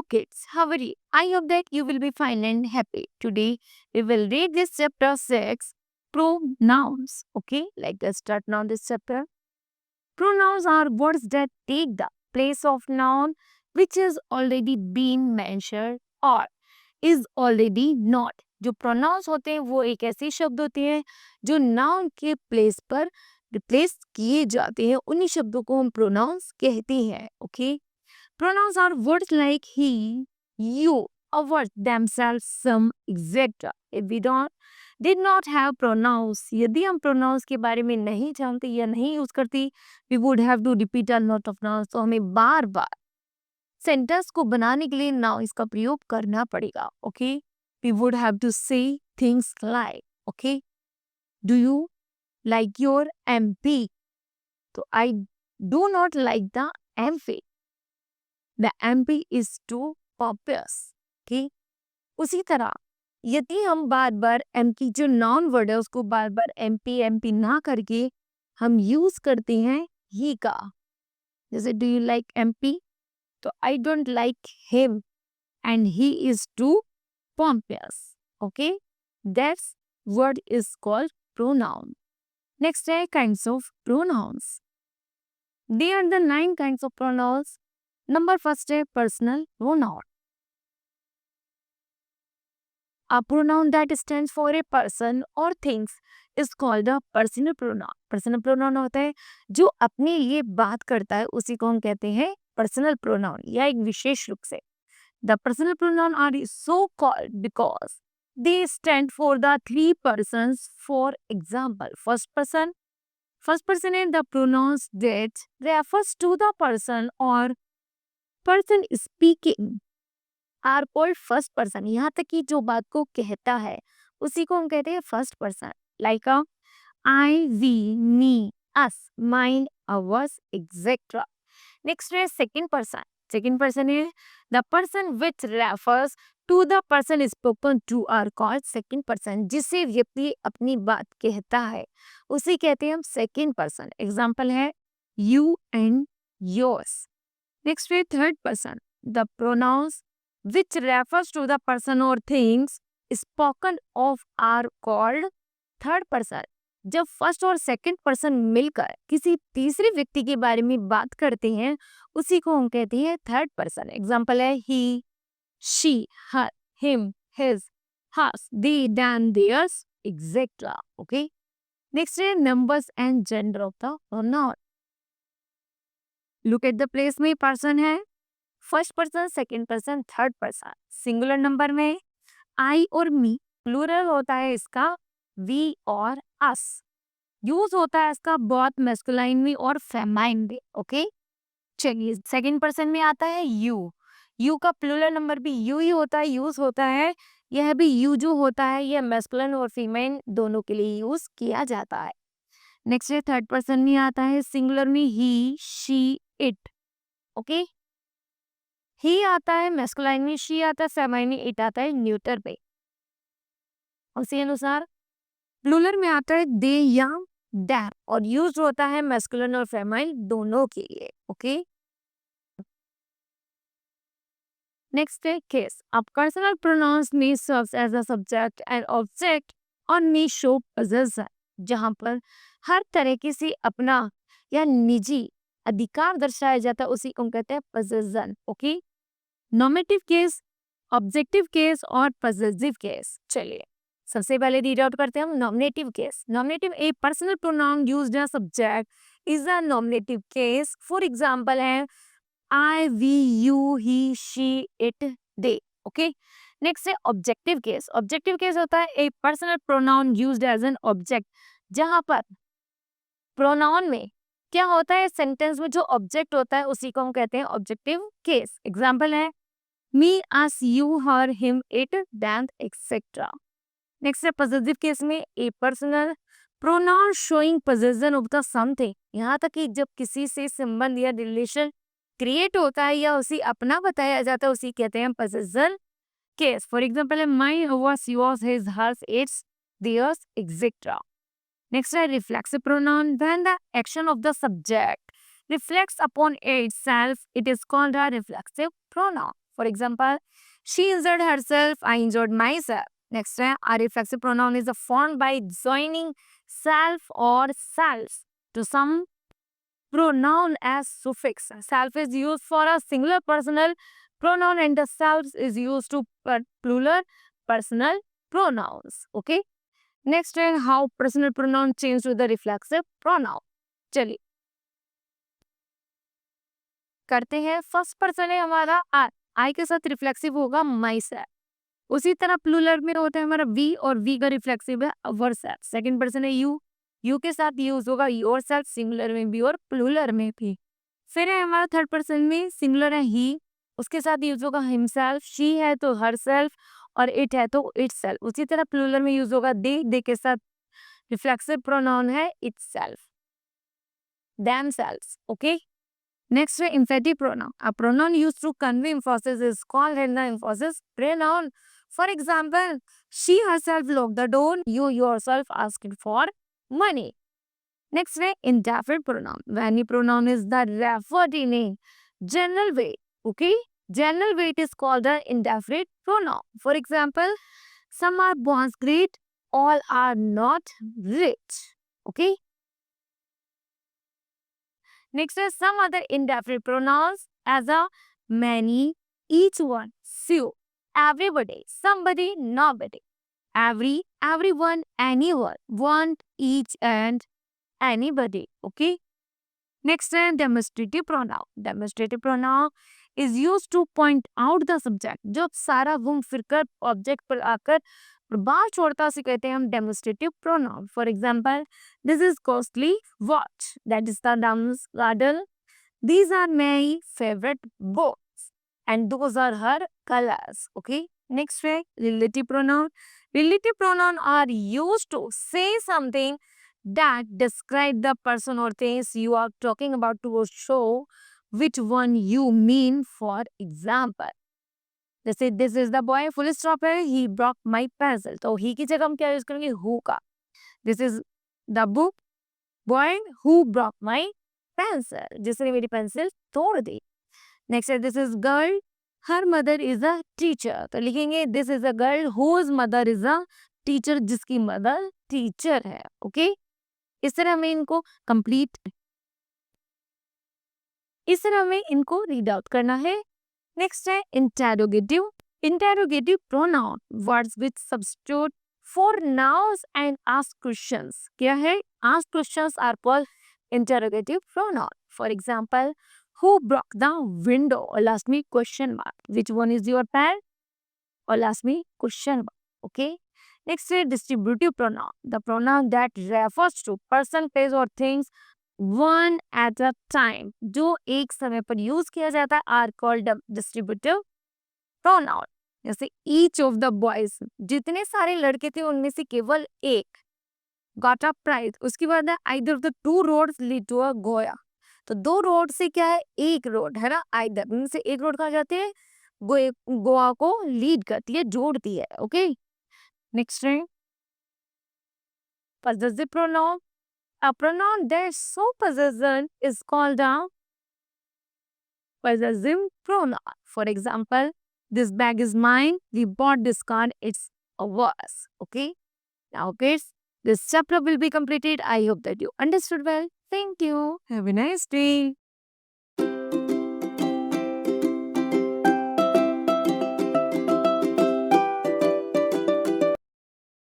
kids, how are you? I hope that you will be fine and happy. Today we will read this chapter 6, pronouns. Okay, let's start now this chapter. Pronouns are words that take the place of noun which is already been mentioned or is already not. जो pronounce होते हैं वो एक ऐसे शब्द होते हैं जो नाउन के प्लेस पर रिप्लेस किए जाते हैं, उन्हीं शब्दों को हम प्रोनाउंस कहते हैं. Okay, pronouns are words like he, you, ours, themselves, some, etc. If we did not have pronouns, यदि हम pronouns के बारे में नहीं जानते या नहीं यूज करते, we would have to repeat a lot of nouns. तो हमें बार बार सेंटेंस को बनाने के लिए nouns का प्रयोग करना पड़ेगा. Okay, we would have to say things like, okay, do you like your MP? तो I do not like the MP. The MP is too pompous. Okay? उसी तरह यदि हम बार बार MP जो नॉन वर्ड है उसको बार बार MP ना करके हम यूज करते हैं ही का, जैसे डू यू लाइक MP, तो I don't like him and he is too pompous. Okay, that's word is called pronoun. Next है kinds of pronouns. There are the 9 kinds of pronouns. Number first है personal pronoun. A pronoun that stands for a person or things is called a personal pronoun. Personal pronoun होता है जो अपने लिए बात करता है, उसी को हम कहते हैं personal pronoun या एक विशेष रूप से. The personal pronoun are so called because they stand for the 3 persons. For example, first person is the pronouns that refers to the person or person speaking are called first person. यहाँ तक कि जो बात को कहता है उसी को हम कहते हैं first person. Like I, we, me, us, mine, ours, etc. Next है second person. Second person is the person which refers to the person spoken to are called second person. जिससे व्यक्ति अपनी बात कहता है उसे कहते हैं हम second person. Example है you and yours. Next है third person. The pronouns which refers to the person or things spoken of are called third person. जब फर्स्ट और सेकंड पर्सन मिलकर किसी तीसरे व्यक्ति के बारे में बात करते हैं उसी को हम कहते हैं थर्ड पर्सन. एग्जाम्पल है he, she, her, him, his, hers, they, them, theirs, etcetera. Okay, next है numbers and gender of the pronoun. Look at the place में पर्सन है first person, second person, third person. Singular number में I और मी. Plural होता है इसका we और अस. Use होता है इसका बहुत मैस्कुलाइन में और फेमाइन में. ओके, चलिए सेकंड पर्सन में आता है यू. यू का प्लूरल नंबर भी यू ही होता है, यूज होता है. यह भी यू जो होता है यह मैस्कुलाइन और फीमेल दोनों के लिए यूज किया जाता है. नेक्स्ट है थर्ड पर्सन में आता है सिंगुलर में ही, शी, इट. ओके, ही आता है मैस्कुलाइन में, शी आता है फेमाइन में, इट आता है न्यूटर पे. उसी अनुसार प्लूरल में आता है दे या दैम और यूज होता है मैस्कुलिन और फेमाइन दोनों के लिए. ओके, नेक्स्ट है केस. अब पर्सनल प्रोनाउंस में serves as a subject and object और में शो पोजेशन. जहां पर हर तरीके से अपना या निजी अधिकार दर्शाया जाता है उसी को कहते हैं possession. Okay, nominative case, objective case और पॉसेसिव केस. चलिए सबसे पहले रीड आउट करते हैं हम nominative case. Nominative a personal pronoun used as subject is a nominative case. For example है I, we, you, he, she, it, they. Okay, next है objective case. Objective case होता है a personal pronoun used as an object. जहां पर pronoun में क्या होता है, सेंटेंस में जो ऑब्जेक्ट होता है उसी को हम कहते हैं ऑब्जेक्टिव केस. एग्जाम्पल है me, us, you, her, him, it, them, etcetera. Next है पॉसेसिव केस में a personal pronoun showing possession of the something. यहाँ तक कि जब किसी से संबंध या रिलेशन क्रिएट होता है या उसे अपना बताया जाता है उसी कहते हैं पोजेशन केस. फॉर एग्जांपल है my, ours, yours, his, hers, its, theirs, etcetera. Next है reflexive pronoun. When the action of the subject reflects upon itself, it is called a reflexive pronoun. For example, she injured herself, I injured myself. Next है, a reflexive pronoun is formed by joining self or selves to some pronoun as suffix. Self is used for a singular personal pronoun and the self is used to plural personal pronouns. Okay. Next है, how personal pronoun change to the reflexive pronoun. चलिए करते हैं. First person है हमारा आई के साथ reflexive होगा my self. उसी तरह प्लूरल में होता है हमारा वी और वी का रिफ्लेक्सिव है अवर सेल्फ. सेकंड पर्सन है यू, यू के साथ यूज होगा योर सेल्फ सिंगुलर में भी और प्लूरल में भी. फिर है हमारा थर्ड पर्सन में सिंगुलर है ही, उसके साथ यूज होगा हिमसेल्फ. शी है तो हर सेल्फ और इट है तो इट सेल्फ. उसी तरह प्लूरल में यूज होगा दे के साथ रिफ्लेक्सिव प्रोनाउन है it self, them self. Okay. Next, emphatic pronoun. A pronoun used to convey emphasis is called an emphasis pronoun. For example, she herself locked the door. You yourself asked for money. Next, indefinite pronoun. When a pronoun is the referred in a general way. Okay, general way it is called the indefinite pronoun. For example, some are born great, all are not rich. Okay. Next is some other indefinite pronouns as a many, each one, few, everybody, somebody, nobody, every, everyone, anyone, one, each and anybody. Okay. Next is demonstrative pronoun. Demonstrative pronoun is used to point out the subject. जब सारा घूम फिरकर object पर आकर प्रभाव छोड़ता से कहते हैं हम demonstrative pronoun. For example, this is costly watch, that is the dance garden, these are my favourite books and those are her colours. Okay. Next है relative pronoun. Relative pronoun are used to say something that describe the person or things you are talking about to show which one you mean. For example, जैसे this is the boy full stop है, he broke my pencil, तो ही की जगह हम क्या use करेंगे who का. This is the book boy who broke my pencil, जिसने मेरी पेंसिल तोड़ दी. नेक्स्ट है this is girl, her mother is a teacher, तो लिखेंगे this is a girl whose mother is a teacher, जिसकी मदर टीचर है. ओके. इस तरह हमें इनको कंप्लीट इस तरह हमें इनको रीड आउट करना है. नेक्स्ट है interrogative. Interrogative pronoun words which substitute for nouns and ask questions. क्या है? Ask questions are called interrogative pronoun. For example, who broke the window, और लास्ट में question mark. Which one is your pen, और last में question mark. Okay. Next है distributive pronoun. The pronoun that refers to person, place और things one at a time, जो एक समय पर यूज किया जाता है, आर कॉल्ड डिस्ट्रीब्यूटिव प्रोनाउन. जैसे ईच ऑफ द बॉयज, जितने सारे लड़के थे उनमें से केवल एक गॉट अ प्राइज. उसके बाद either of the two roads lead to a गोया, तो दो रोड से क्या है, एक रोड है ना, आइदर उनमें से एक रोड कहा जाते हैं गोवा को लीड करती है, जोड़ती है. ओके. नेक्स्ट है possessive pronoun. A pronoun that so possession is called a possessive pronoun. For example, this bag is mine. We bought this car. It's ours. Okay. Now, kids, this chapter will be completed. I hope that you understood well. Thank you. Have a nice day.